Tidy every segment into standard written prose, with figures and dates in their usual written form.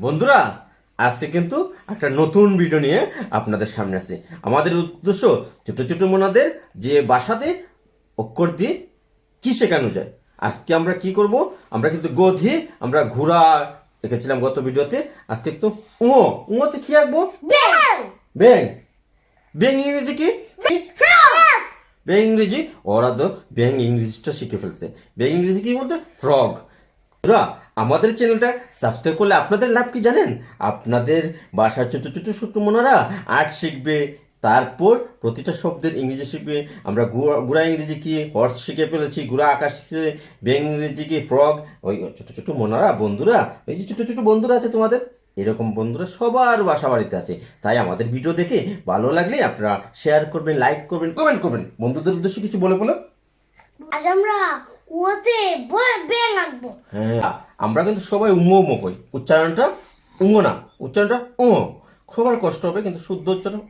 বন্ধুরা, আজকে কিন্তু একটা নতুন ভিডিও নিয়ে আপনাদের সামনে আসি। আমাদের উদ্দেশ্য ছোট ছোট মোনাদের যে ভাষাতে অক্ষর দিয়ে কি শেখানো যায়। আজকে আমরা কি করব, আমরা কিন্তু গ দিয়ে আমরা ঘোড়া এঁকেছিলাম গত ভিডিওতে। আজকে একটু উঁতে কি আঁকবো? ব্যাং। ব্যাং ইংরেজি কি? ব্যাং ইংরেজি ওরা তো ব্যাং ইংরেজিটা শিখে ফেলছে। ব্যাং ইংরেজি কি বলতে? ফ্রগ। আমাদের চ্যানেলটা সাবস্ক্রাইব করলে আপনাদের লাভ কি জানেন? আপনাদের বাসার ছোট ছোট ছোট মনারা আর্ট শিখবে, তারপর প্রতিটা শব্দের ইংরেজি শিখবে। আমরা গুড়া ইংরেজি কি হর্স শিখে ফেলেছি, গুড়া আকাশ শিখছে, ব্যাং ইংরেজি কি ফ্রগ। ওই ছোট ছোট মনারা বন্ধুরা, এই যে ছোট ছোট বন্ধুরা আছে তোমাদের, এরকম বন্ধুরা সবার বাসা বাড়িতে আছে। তাই আমাদের ভিডিও দেখে ভালো লাগলে আপনারা শেয়ার করবেন, লাইক করবেন, কমেন্ট করবেন। বন্ধুদের উদ্দেশ্যে কিছু বলে। আজ আমরা উঁতে ব্যাং আঁকবো। হ্যাঁ, আমরা কিন্তু সবাই উমো কই। উচ্চারণটা উঙো না, উচ্চারণটা সবার কষ্ট হবে, কিন্তু শুদ্ধ উচ্চারণ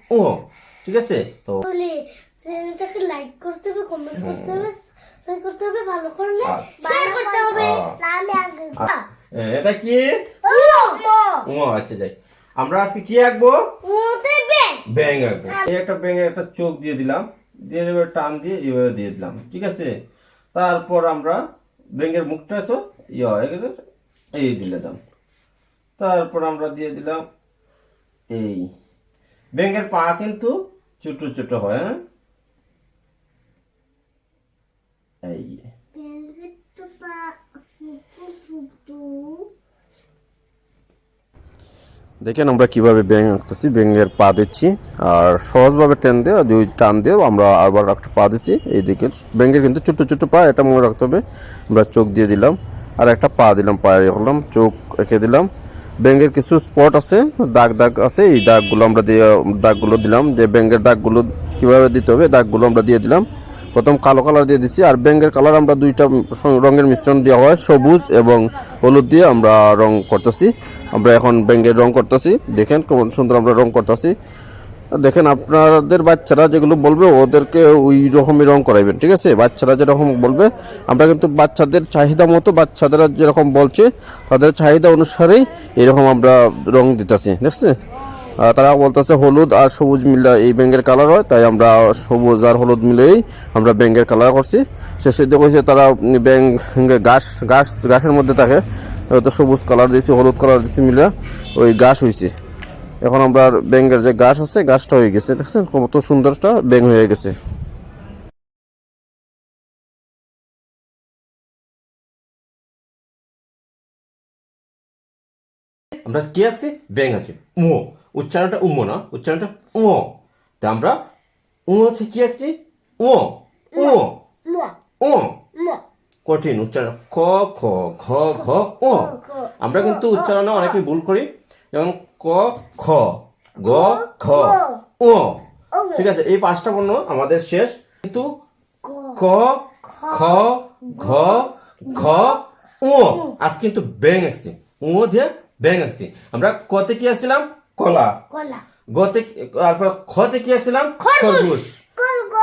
ঠিক আছে? তো চ্যানেলটাকে লাইক করতে হবে, কমেন্ট করতে হবে, শেয়ার করতে হবে, ভালো করলে শেয়ার করতে হবে। এটা কি? আচ্ছা যাই, আমরা আজকে কি আঁকবো? উঁতে ব্যাং। ব্যাং আঁকবো। এই একটা ব্যাঙের একটা চোখ দিয়ে দিলাম, দিয়ে এবার টান দিয়ে এইভাবে দিয়ে দিলাম, ঠিক আছে? তারপর আমরা ব্যাঙের মুখটা তো এই দিলে দাম। তারপর আমরা দিয়ে দিলাম এই ব্যাঙের পা কিন্তু ছোট ছোট হয়। হ্যাঁ, এই দেখেন আমরা কিভাবে ব্যাঙ আঁকতেছি। ব্যাঙের পা দিচ্ছি আর সহজভাবে টেন দিয়ে দুই টান দিয়ে আমরা আবার একটা পা দিচ্ছি। এইদিকে ব্যাঙের কিন্তু ছোট ছোট পা, এটা মনে রাখতে হবে। আমরা চোখ দিয়ে দিলাম আর একটা পা দিলাম, পায়ে হলাম, চোখ এঁকে দিলাম। ব্যাঙের কিছু স্পট আছে, দাগ দাগ আছে, এই দাগগুলো আমরা দিয়ে দাগগুলো দিলাম। যে ব্যাঙের দাগগুলো কিভাবে দিতে হবে দাগগুলো আমরা দিয়ে দিলাম। প্রথম কালো কালার দিয়ে দিচ্ছি, আর ব্যাঙের কালার আমরা দুইটা রঙের মিশ্রণ দেওয়া হয়, সবুজ এবং হলুদ দিয়ে আমরা রং করতেছি। আমরা এখন ব্যাঙের রং করতেছি, দেখেন কেমন সুন্দর আমরা রং করতেছি। দেখেন আপনাদের বাচ্চারা যেগুলো বলবে ওদেরকে ওই রকমই রং করাইবেন, ঠিক আছে? বাচ্চারা যেরকম বলবে আমরা কিন্তু বাচ্চাদের চাহিদা মতো, বাচ্চাদের যেরকম বলছে তাদের চাহিদা অনুসারেই এরকম আমরা রং দিতেছি, ঠিক আছে? তারা বলতেছে হলুদ আর সবুজ মিলে এই ব্যাঙের কালার হয়, তাই আমরা সবুজ আর হলুদ মিলেই আমরা ব্যাঙের কালার করছি। শেষে দেখেছে তারা ব্যাঙ ঘাসের মধ্যে থাকে, হয়তো সবুজ কালার দিয়েছি, হলুদ কালার দিয়েছি, মিলে ওই ঘাস হয়েছে। এখন আমরা ব্যাঙের যে ঘাস আছে ঘাসটা হয়ে গেছে, দেখছেন কত সুন্দরটা ব্যাঙ হয়ে গেছে। আমরা কি আছি? ব্যাঙ আছি। উচ্চারণটা না, উচ্চারণটা তা আমরা হচ্ছে কি আছি? কঠিন উচ্চারণ ক খ ঘ ঘ ও। আমরা কিন্তু উচ্চারণে অনেকে ভুল করি, যেমন ক খ গ ঘ ও। ঠিক আছে, এই পাঁচটা বর্ণ আমাদের শেষ, কিন্তু ক খ ঘ ঘ ও আজ কিন্তু ব্যাঙ আছি। দিয়ে ব্যাঙ আছি। আমরা কতে কি আসছিলাম? কলা। গতে খতে কি আসছিলাম? খরগোশ।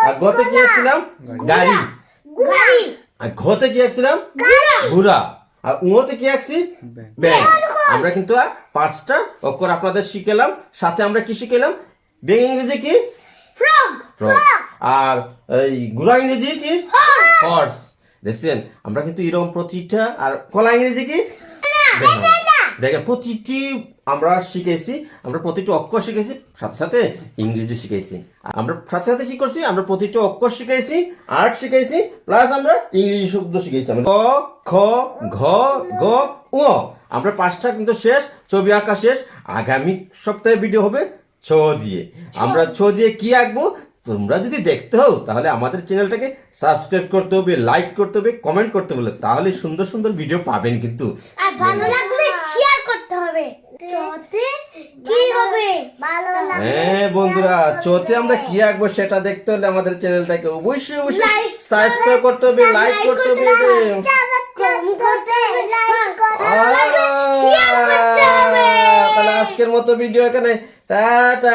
আর গতে কি আসছিলাম? গাড়ি। আর ঘতে কি আসছিলাম? ঘোড়া। আর উঁতে কি আঁকছি? ব্যাঙ। আমরা কিন্তু পাঁচটা অক্ষর আপনাদের শিখেলাম, সাথে আমরা কি শিখেলাম? ব্যাঙ ইংরেজি কি? ফ্রগ। আর এই ঘোড়া ইংরেজি কি? হর্স। দেখছেন আমরা কিন্তু এরকম প্রতিটা। আর কলা ইংরেজি কি? দেখেন প্রতিটি আমরা শিখেছি, আমরা প্রতিটি অক্ষর শিখেছি, সাথে সাথে ইংরেজি শিখেছি। আমরা সাথে সাথে কি করছি? আমরা প্রতিটি অক্ষর শিখেছি, আর্ট শিখেছি, প্লাস আমরা ইংরেজি শব্দ শিখেছি। ক খ ঘ গ ও। আমরা পাঁচটা কিন্তু শেষ, ছবি আঁকা শেষ। আগামী সপ্তাহে ভিডিও হবে ছ দিয়ে। আমরা ছ দিয়ে কি আঁকবো তোমরা যদি দেখতে হও তাহলে আমাদের চ্যানেলটাকে সাবস্ক্রাইব করতে হবে, লাইক করতে হবে, কমেন্ট করতে হবে, তাহলে সুন্দর সুন্দর ভিডিও পাবেন। কিন্তু আর ভালো লাগলে শেয়ার করতে হবে। চতে কি হবে? ভালো লাগলে হ্যাঁ বন্ধুরা, চতে আমরা কি আঁকবো সেটা দেখতে হলে আমাদের চ্যানেলটাকে অবশ্যই সাবস্ক্রাইব করতে হবে, লাইক করতে হবে, তাহলে আজকের মতো ভিডিও এখানে টাটা।